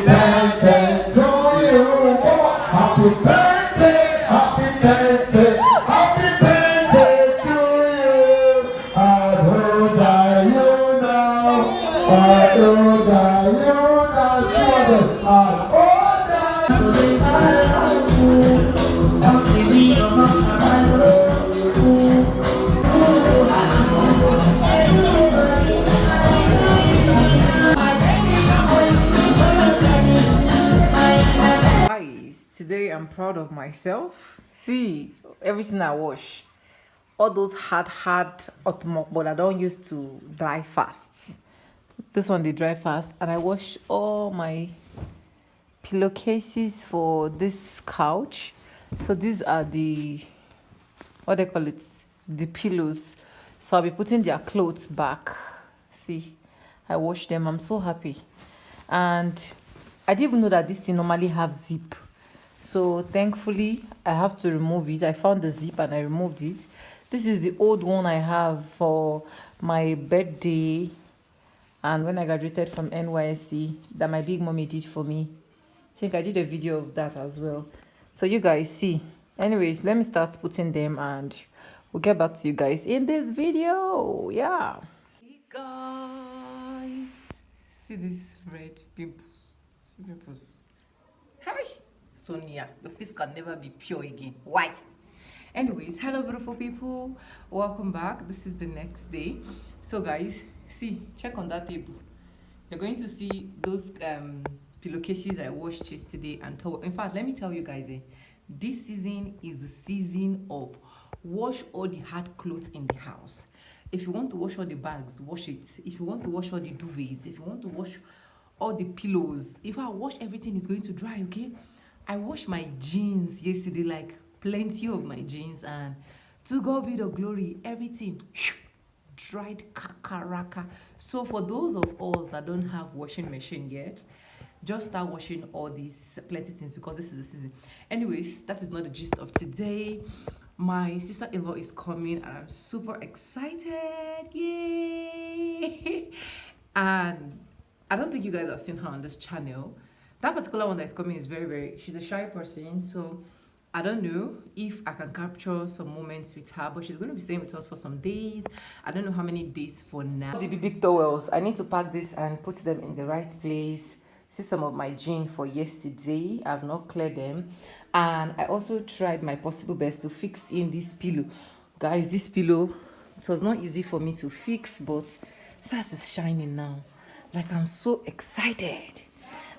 birthday to you. Happy birthday, happy birthday, happy birthday to you. How old are you now? How old are you now? Children, how old are you? Guys, today I'm proud of myself. See, everything I wash, all those hard hot but I don't used to dry fast. This one they dry fast, and I wash all my pillowcases for this couch. So these are the, what they call it, the pillows. So I'll be putting their clothes back. See, I wash them. I'm so happy. And I didn't even know that this thing normally have zip. So thankfully I have to remove it. I found the zip and I removed it. This is the old one I have for my birthday and when I graduated from NYSC that my big mommy did for me. I think I did a video of that as well. So you guys see. Anyways, let me start putting them and we'll get back to you guys in this video. Yeah. Hey guys. See this red pimples. See pimples. Hi. Sonia, your face can never be pure again. Why? Anyways, hello beautiful people. Welcome back. This is the next day. So guys, see, check on that table. You're going to see those pillowcases I washed yesterday and towel. In fact, let me tell you guys, this season is the season of wash all the hard clothes in the house. If you want to wash all the bags, wash it. If you want to wash all the duvets, if you want to wash all the pillows, if I wash everything, is going to dry. Okay, I washed my jeans yesterday, like plenty of my jeans, and to God be the glory, everything dried kakaraka. So for those of us that don't have washing machine yet, just start washing all these plenty things because this is the season. Anyways, that is not the gist of today. My sister-in-law is coming and I'm super excited. Yay! And I don't think you guys have seen her on this channel. That particular one that is coming is very, she's a shy person, so I don't know if I can capture some moments with her, but she's going to be staying with us for some days. I don't know how many days for now. The big towels, I need to pack this and put them in the right place. See some of my jeans for yesterday. I've not cleared them. And I also tried my possible best to fix in this pillow. Guys, this pillow, it was not easy for me to fix, but SAS is shining now. Like, I'm so excited.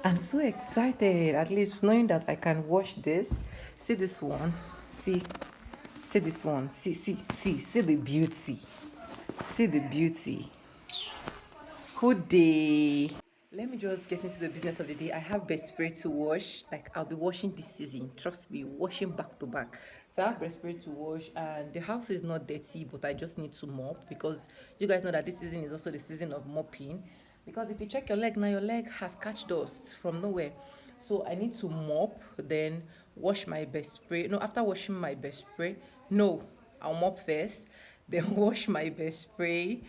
I'm so excited, at least knowing that I can wash this. See this one. See this one. See the beauty. See the beauty. Good day. Let me just get into the business of the day. I have best spray to wash. Like, I'll be washing this season. Trust me, washing back to back. So I have best spray to wash, and the house is not dirty, but I just need to mop because you guys know that this season is also the season of mopping. Because if you check your leg now, your leg has catch dust from nowhere. So I need to mop, then wash my best spray. No, after washing my best spray, no, I'll mop first, then wash my best spray,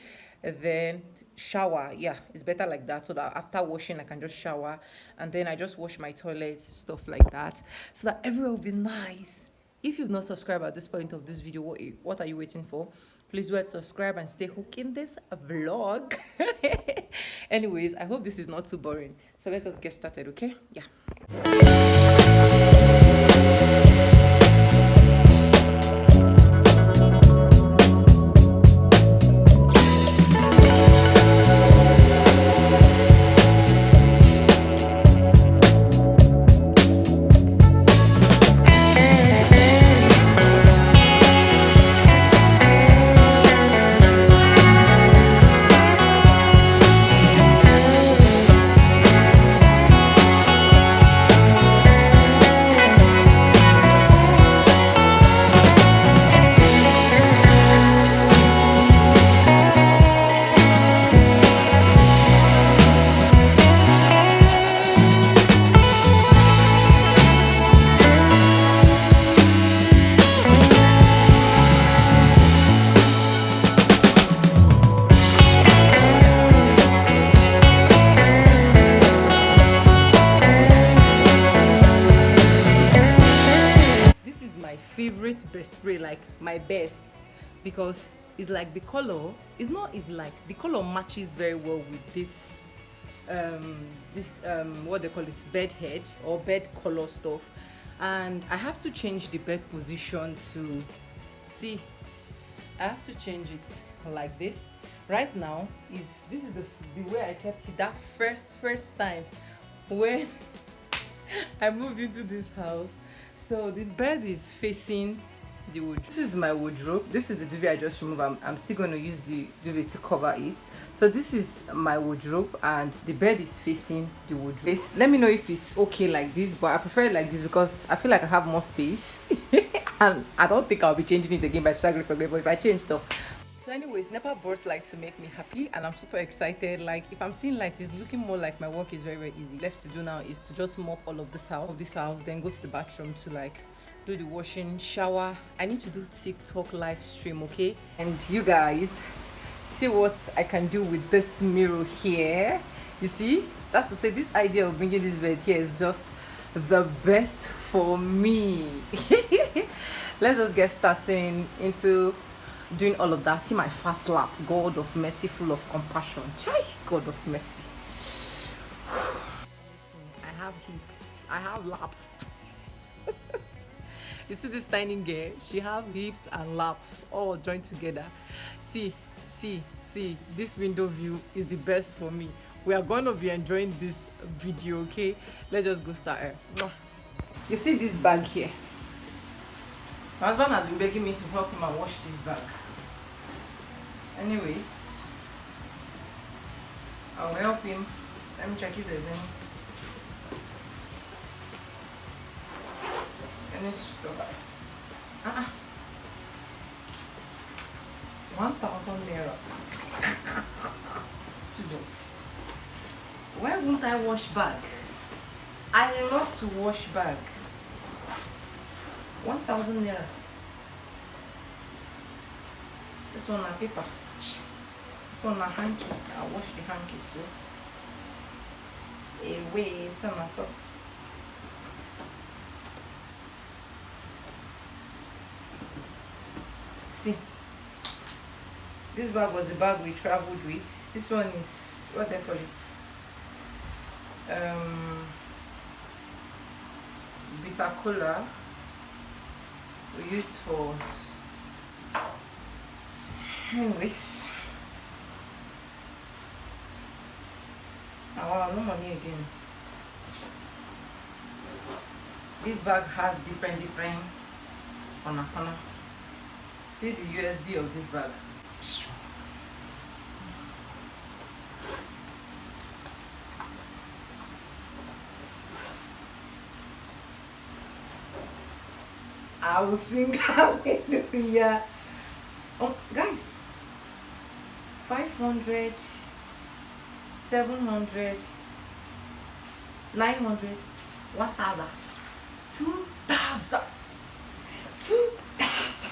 then shower. Yeah, it's better like that, so that after washing I can just shower, and then I just wash my toilet, stuff like that, so that everywhere will be nice. If you've not subscribed at this point of this video, what are you waiting for? Please do subscribe and stay hooked in this vlog. Anyways, I hope this is not too boring, so let us get started. Okay? Yeah. favorite best spray, like my best, because it's like the color is not, it's like the color matches very well with this what they call it, bed head or bed color stuff. And I have to change the bed position to see. I have to change it like this. Right now this is the way I kept it that first time when I moved into this house. So the bed is facing the wardrobe. This is my wardrobe. This is the duvet I just removed. I'm still going to use the duvet to cover it. So this is my wardrobe and the bed is facing the wardrobe. Let me know if it's okay like this, but I prefer it like this because I feel like I have more space and I don't think I'll be changing it again by struggling so good, but if I change though. So anyways, NEPA brought light to make me happy and I'm super excited. Like if I'm seeing light, it's looking more like my work is very easy. Left to do now is to just mop all of this house, then go to the bathroom to like do the washing, shower. I need to do TikTok live stream, okay? And you guys see what I can do with this mirror here. You see, that's to say this idea of bringing this bed here is just the best for me. Let's just get starting into doing all of that. See my fat lap, God of mercy, full of compassion. Chai, God of mercy. I have hips, I have laps. You see this tiny girl, she have hips and laps all joined together. See, this window view is the best for me. We are going to be enjoying this video, okay? Let's just go start it. You see this bag here? My husband has been begging me to help him and wash this bag. Anyways, I'll help him. Let me check if there's any stuff. 1,000 naira. Jesus. Why won't I wash bag? I love to wash bag. 1,000 naira. This one on paper. This one on hanky. I'll wash the hanky too. Wait, it's on my socks. See, this bag was the bag we traveled with. This one is what they call it. Bitter cola. We used for. Anyways. Oh, no money again. This bag had different corner. See the USB of this bag. I will sing hallelujah. Oh, guys, 500, 700, 900, 1,000, 2,000, 2,000.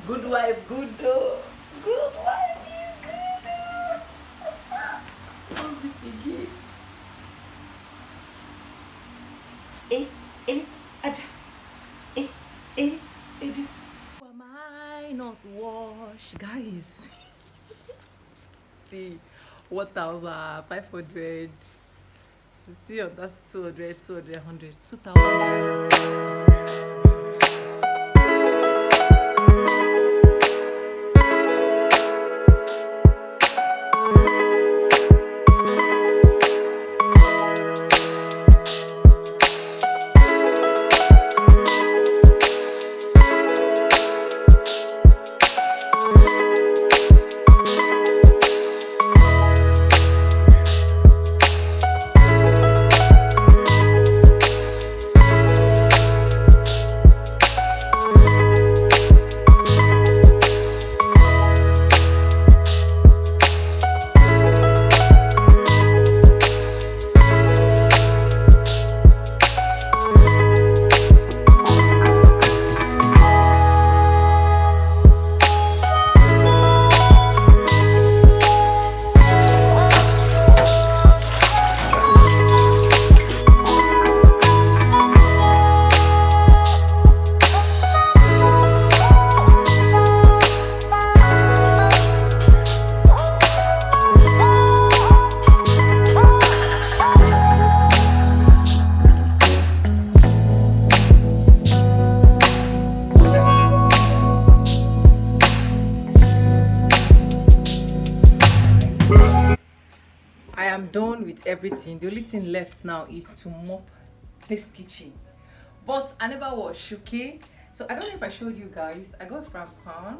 Good wife, good door. Good wife is good door. What's it again? Aja. Am I not wash, guys? See, 1,500. See, oh, that's 200, 100, 2,000. done with everything. The only thing left now is to mop this kitchen, but I never wash. Okay, so I don't know if I showed you guys. I got a frying pan.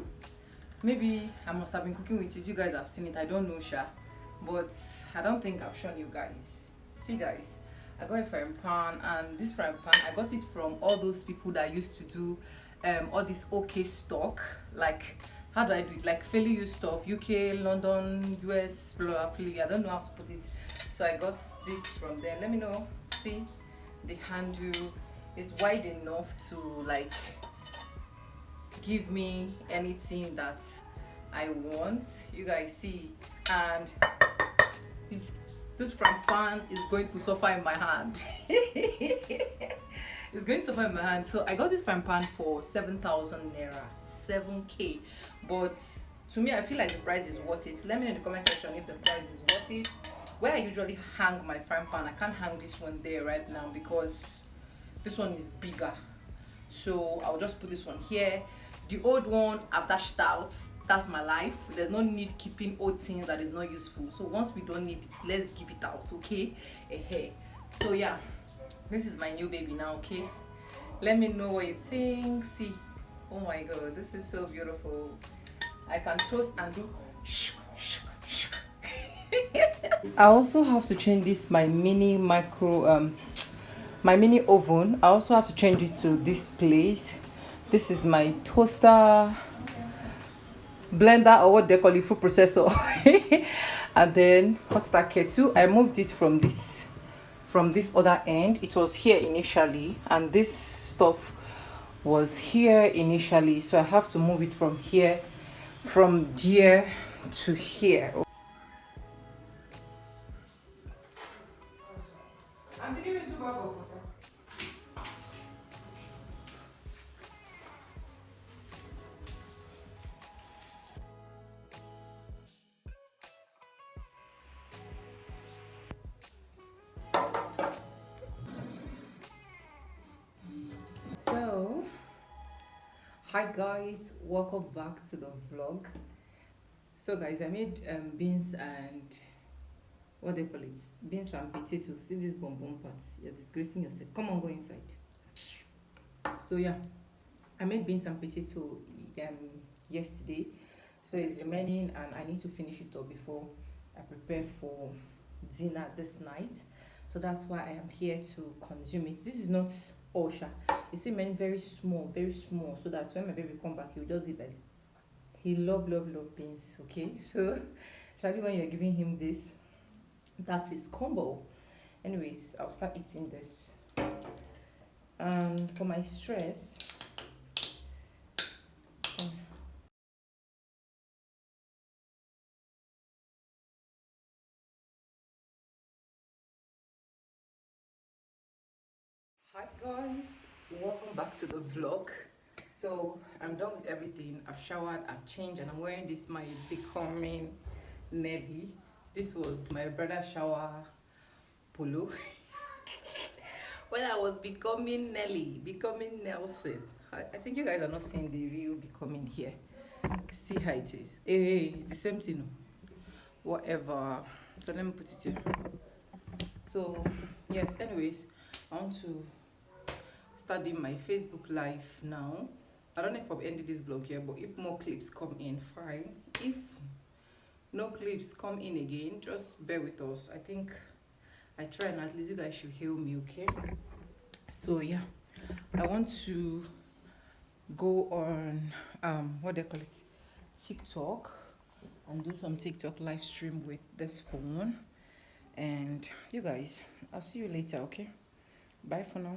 Maybe I must have been cooking with it. You guys have seen it. I don't know, Sha, but I don't think I've shown you guys. See, guys, I got a frying pan, and this frying pan I got it from all those people that used to do all this OK stock. Like, how do I do it? Like fairly used stuff, UK, London, US, blah, blah, blah. I don't know how to put it. So I got this from there. Let me know. See, the handle is wide enough to like give me anything that I want. You guys see, and this frying pan is going to suffer in my hand. It's going to suffer in my hand. So I got this frying pan for 7,000 naira, 7k. But to me, I feel like the price is worth it. Let me know in the comment section if the price is worth it. Where I usually hang my frying pan, I can't hang this one there right now because this one is bigger. So I'll just put this one here. The old one I've dashed out. That's my life. There's no need keeping old things that is not useful. So once we don't need it, let's give it out, okay? So yeah, this is my new baby now, okay? Let me know what you think. See, oh my god, this is so beautiful. I can toast and do I also have to change this my mini oven. I also have to change it to this place. This is my toaster, blender, or what they call it, food processor. And then hot star kettle. I moved it from this other end. It was here initially, and this stuff was here initially, so I have to move it from there to here. So, hi guys, welcome back to the vlog. So guys, I made beans and what they call it, beans and potatoes. See this bomb parts, you're disgracing yourself. Come on, go inside. So yeah, I made beans and potato yesterday, so it's remaining and I need to finish it up before I prepare for dinner this night. So that's why I am here to consume it. This is not Osha. It's still made very small, so that when my baby come back, he'll just eat like he love beans. Okay, so especially when you're giving him this, that's his combo. Anyways, I'll start eating this. For my stress, hi guys, welcome back to the vlog. So I'm done with everything. I've showered, I've changed, and I'm wearing this my becoming Nelly. This was my brother's shower polo. When I was becoming Nelly, becoming Nelson. I think you guys are not seeing the real becoming here. See how it is. Hey, it's the same thing. Whatever. So let me put it here. So yes, anyways, I want to start doing my Facebook live now. I don't know if I've ended this vlog here, but if more clips come in, fine. If no clips come in again, just bear with us. I think I try, and at least you guys should hear me, okay? So yeah, I want to go on what they call it, TikTok, and do some TikTok live stream with this phone. And you guys, I'll see you later, okay? Bye for now.